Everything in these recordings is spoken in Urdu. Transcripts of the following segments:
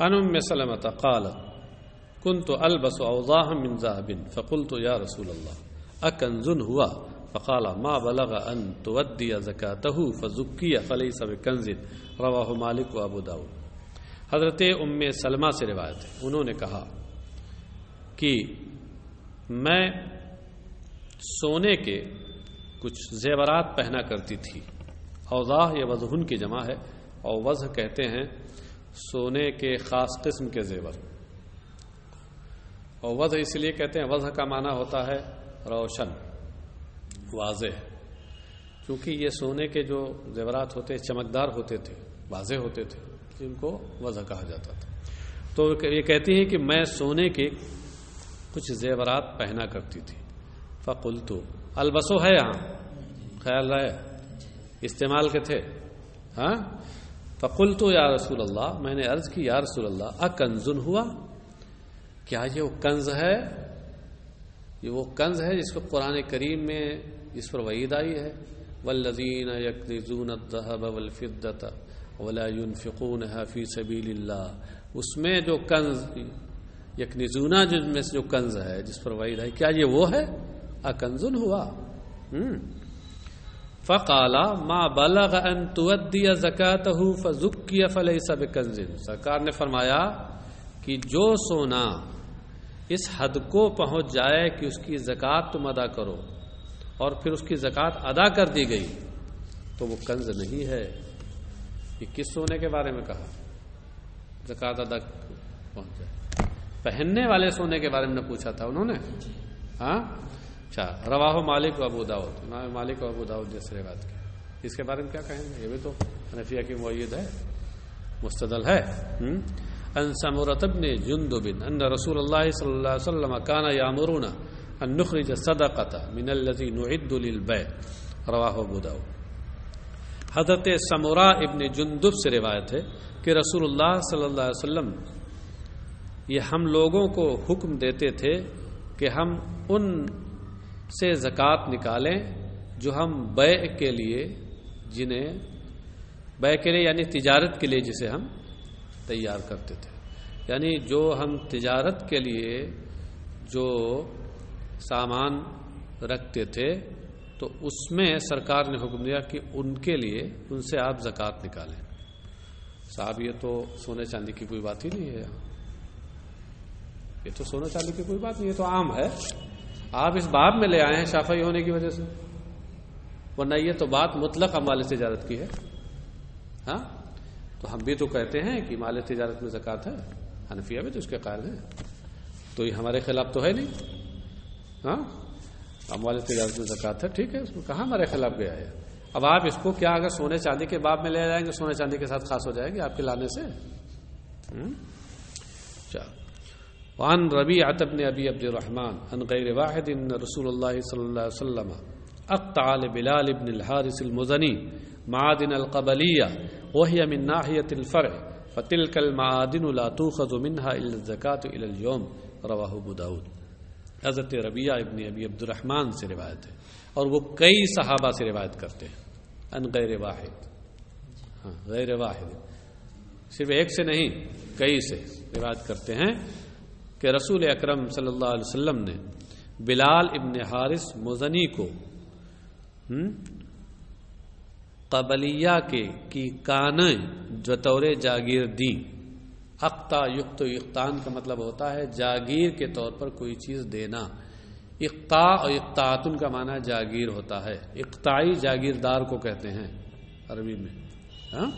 عن ام سلمة قالت كنت البس اوضاعا من ذهب فقلت يا رسول الله اکنز هو فقال ما بلغ ان تودي زکاته فزکی فلیس بکنز رواہ مالک و ابو داؤد۔ حضرت ام سلمہ سے روایت ہے، انہوں نے کہا کہ میں سونے کے کچھ زیورات پہنا کرتی تھی۔ اوضاع یہ وضہن کی جمع ہے، اور وضح کہتے ہیں سونے کے خاص قسم کے زیور، اور وضح اس لیے کہتے ہیں، وضح کا معنی ہوتا ہے روشن، واضح، کیونکہ یہ سونے کے جو زیورات ہوتے چمکدار ہوتے تھے، واضح ہوتے تھے، جن کو وضح کہا جاتا تھا۔ تو یہ کہتی ہے کہ میں سونے کے کچھ زیورات پہنا کرتی تھی۔ فقلت، البسو ہے یہاں، خیال رہے استعمال کے تھے، ہاں۔ فقلت یا رسول اللہ، میں نے عرض کی یا رسول اللہ اکنز ہوا، کیا یہ وہ کنز ہے؟ یہ وہ کنز ہے جس کو قرآن کریم میں جس پر وعید آئی ہے، والذین یکنزون الذهب والفضة ولا ينفقونها فی سبیل اللہ، اس میں جو کنز یکنزون جن میں سے جو کنز ہے جس پر وعید ہے، کیا یہ وہ ہے؟ اکنز ہوا؟ فقال ما بلغ ان تودی زکاتہ فزکی فلیس بکنز، سرکار نے فرمایا کہ جو سونا اس حد کو پہنچ جائے کہ اس کی زکوٰۃ تم ادا کرو اور پھر اس کی زکوٰۃ ادا کر دی گئی تو وہ کنز نہیں ہے۔ یہ کس سونے کے بارے میں کہا؟ زکوٰۃ ادا پہنچ جائے، پہننے والے سونے کے بارے میں نہ پوچھا تھا انہوں نے، ہاں۔ اچھا، رواہ مالک و ابو داؤد، امام مالک و ابو داؤد جیسے بات کی، اس کے بارے میں کیا کہیں گے؟ یہ بھی تو حنفیہ کی مؤید ہے، مستدل ہے۔ ان سمرة بن جندب ان رسول اللہ صلی اللہ علیہ وسلم كان يأمرنا ان نخرج الصدقة من الذي نعد للبيع، رواہ ابو داؤد۔ حضرت سمرہ ابن جندب سے روایت ہے کہ رسول اللہ صلی اللہ علیہ وسلم یہ ہم لوگوں کو حکم دیتے تھے کہ ہم ان سے زکوٰۃ نکالیں جو ہم بیع کے لیے، جنہیں بیع کے لیے یعنی تجارت کے لیے جسے ہم تیار کرتے تھے، یعنی جو ہم تجارت کے لیے جو سامان رکھتے تھے تو اس میں سرکار نے حکم دیا کہ ان کے لیے ان سے آپ زکوٰۃ نکالیں۔ صاحب یہ تو سونے چاندی کی کوئی بات ہی نہیں ہے، یہ تو سونے چاندی کی کوئی بات نہیں، یہ تو عام ہے، آپ اس باب میں لے آئے ہیں شافعی ہونے کی وجہ سے، ورنہ یہ تو بات مطلق مال تجارت کی ہے، ہاں۔ تو ہم بھی تو کہتے ہیں کہ مال تجارت میں زکوٰۃ ہے، حنفیہ بھی تو اس کے قائل ہیں، تو یہ ہمارے خلاف تو ہے نہیں، ہاں۔ مال تجارت میں زکوٰۃ ہے، ٹھیک ہے، اس میں کہاں ہمارے خلاف گیا ہے؟ اب آپ اس کو کیا اگر سونے چاندی کے باب میں لے جائیں گے، سونے چاندی کے ساتھ خاص ہو جائے گی آپ کے لانے سے۔ وعن ربيعة بن أبي عبد الرحمن عن غير واحد ان رسول الله صلى الله عليه وسلم اقطع لبلال بن الحارث المزني معادن القبلية وهي من ناحية الفرع فتلك المعادن لا تؤخذ منها إلا الزكاة إلى اليوم، رواه ابو داود۔ حضرت ربیعہ ابن ابی عبد الرحمن سے روایت ہے، اور وہ کئی صحابہ سے روایت کرتے ہیں، ان غیر واحد، ہاں غیر واحد، صرف ایک سے نہیں کئی سے روایت کرتے ہیں کہ رسول اکرم صلی اللہ علیہ وسلم نے بلال ابن حارث مزنی کو قبلیہ کی کانیں بطور جاگیر دیں۔ اقتا یقت و اقتان کا مطلب ہوتا ہے جاگیر کے طور پر کوئی چیز دینا، اقتا اور اقتاعتن کا معنی جاگیر ہوتا ہے، اقتائی جاگیردار کو کہتے ہیں عربی میں، ہاں۔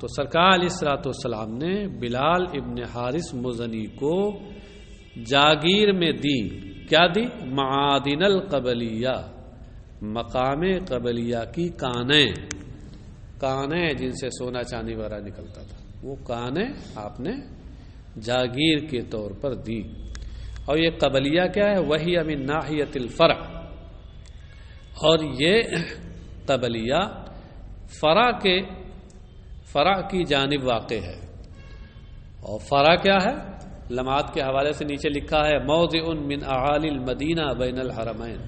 تو سرکار علیہ الصلوۃ والسلام نے بلال ابن حارث مزنی کو جاگیر میں دی، کیا دی؟ معادن القبلیہ، مقام قبلیہ کی کانیں جن سے سونا چاندی وغیرہ نکلتا تھا، وہ کانیں آپ نے جاگیر کے طور پر دی۔ اور یہ قبلیہ کیا ہے؟ وہی من ناحیت الفرع، اور یہ قبلیہ فرع کی جانب واقع ہے۔ اور فرع کیا ہے؟ لمعات کے حوالے سے نیچے لکھا ہے موضع من اعالی المدینہ بین الحرمین،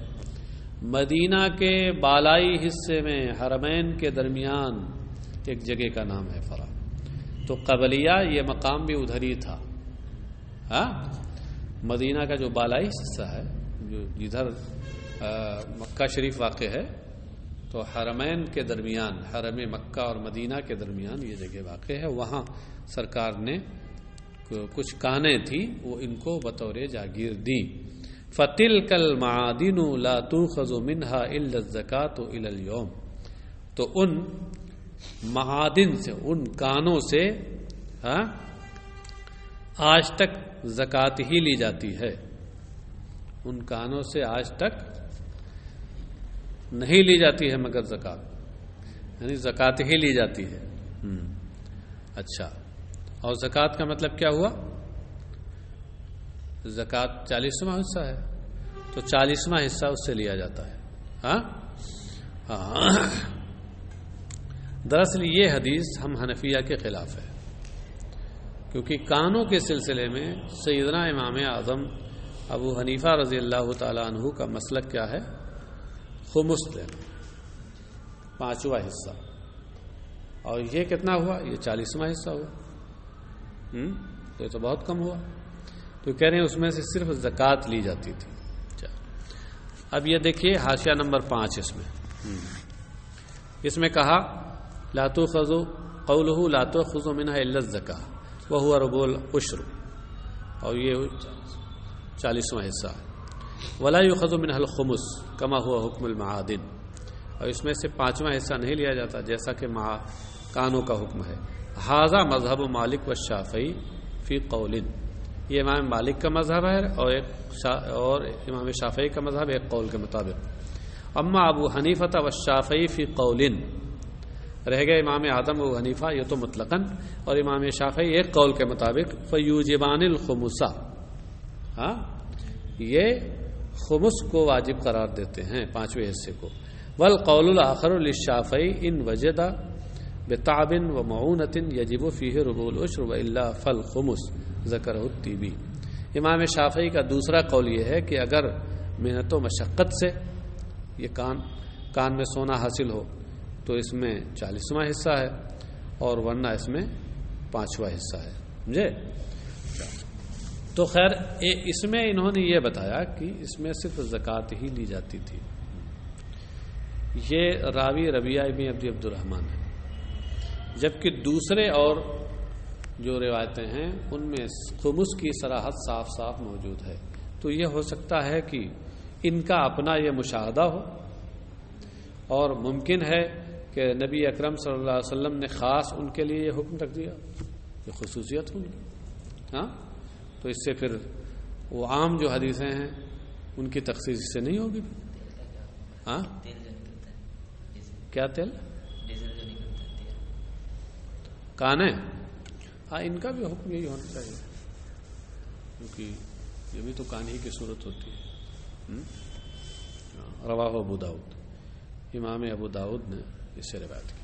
مدینہ کے بالائی حصے میں حرمین کے درمیان ایک جگہ کا نام ہے فرع۔ تو تو قبلیہ یہ مقام بھی ادھر ہی تھا. ہاں مدینہ کا جو بالائی حصہ ہے جو جدھر مکہ شریف واقع ہے تو حرمین کے درمیان حرم مکہ اور مدینہ کے درمیان یہ جگہ واقع ہے. وہاں سرکار نے کچھ کانیں تھی وہ ان کو بطور جاگیر دی. فَتِلْكَ الْمَعَادِنُ لَا تُؤْخَذُ مِنْهَا إِلَّا الزَّكَاةُ إِلَى الْيَوْمِ. تو ان معادن سے ان کانوں سے آج تک زکوٰۃ ہی لی جاتی ہے. ان کانوں سے آج تک نہیں لی جاتی ہے مگر زکوٰۃ یعنی زکوٰۃ ہی لی جاتی ہے. اچھا اور زکوٰۃ کا مطلب کیا ہوا؟ زکوٰۃ 40واں حصہ ہے تو 40واں حصہ اس سے لیا جاتا ہے. ہاں دراصل یہ حدیث ہم حنفیہ کے خلاف ہے کیونکہ کانوں کے سلسلے میں سیدنا امام اعظم ابو حنیفہ رضی اللہ تعالیٰ عنہ کا مسلک کیا ہے؟ خمس دینا 5واں حصہ. اور یہ کتنا ہوا؟ یہ 40واں حصہ ہوا. تو یہ تو بہت کم ہوا. تو کہہ رہے ہیں اس میں سے صرف زکوٰۃ لی جاتی تھی. اب یہ دیکھیے حاشیہ نمبر 5 اس میں کہا لا تؤخذ قوله لا تؤخذ منها الا الزکاۃ وهو ربع العشر اور یہ 40واں حصہ ہے. ولا يؤخذ منها الخمس كما هو حکم المعادن اور اس میں سے 5واں حصہ نہیں لیا جاتا جیسا کہ کانوں کا حکم ہے. ھذا مذہب مالک والشافعی فی قول. یہ امام مالک کا مذہب ہے اور امام شافعی کا مذہب ایک قول کے مطابق. اما ابو حنیفہ والشافعی فی قول رہ گئے امام اعظم ابو حنیفہ یہ تو مطلقاً اور امام شافعی ایک قول کے مطابق فیوجبان الخمسہ یہ خمس کو واجب قرار دیتے ہیں 5ویں حصے کو. والقول الاخر للشافعی ان وجد بتعب ومعونۃ یجب فیہ ربع العشر والا فالخمس ذکرہ الطیبی. امام شافعی کا دوسرا قول یہ ہے کہ اگر محنت و مشقت سے یہ کان میں سونا حاصل ہو تو اس میں 40واں حصہ ہے اور ورنہ اس میں 5واں حصہ ہے. سمجھے؟ تو خیر اس میں انہوں نے یہ بتایا کہ اس میں صرف زکوٰۃ ہی لی جاتی تھی. یہ راوی ربیعہ بن عبد الرحمن ہے جبکہ دوسرے اور جو روایتیں ہیں ان میں خمس کی صراحت صاف صاف موجود ہے. تو یہ ہو سکتا ہے کہ ان کا اپنا یہ مشاہدہ ہو اور ممکن ہے کہ نبی اکرم صلی اللہ علیہ وسلم نے خاص ان کے لیے یہ حکم رکھ دیا یہ خصوصیت ان کی. تو اس سے پھر وہ عام جو حدیثیں ہیں ان کی تخصیص سے نہیں ہوگی. کیا تیل کان ہے؟ ان کا بھی حکم یہی ہونا چاہیے کیونکہ یہ بھی تو کان ہی کی صورت ہوتی ہے. رواہ ابو داؤد امام ابو داؤد نے اس سے روایت کی.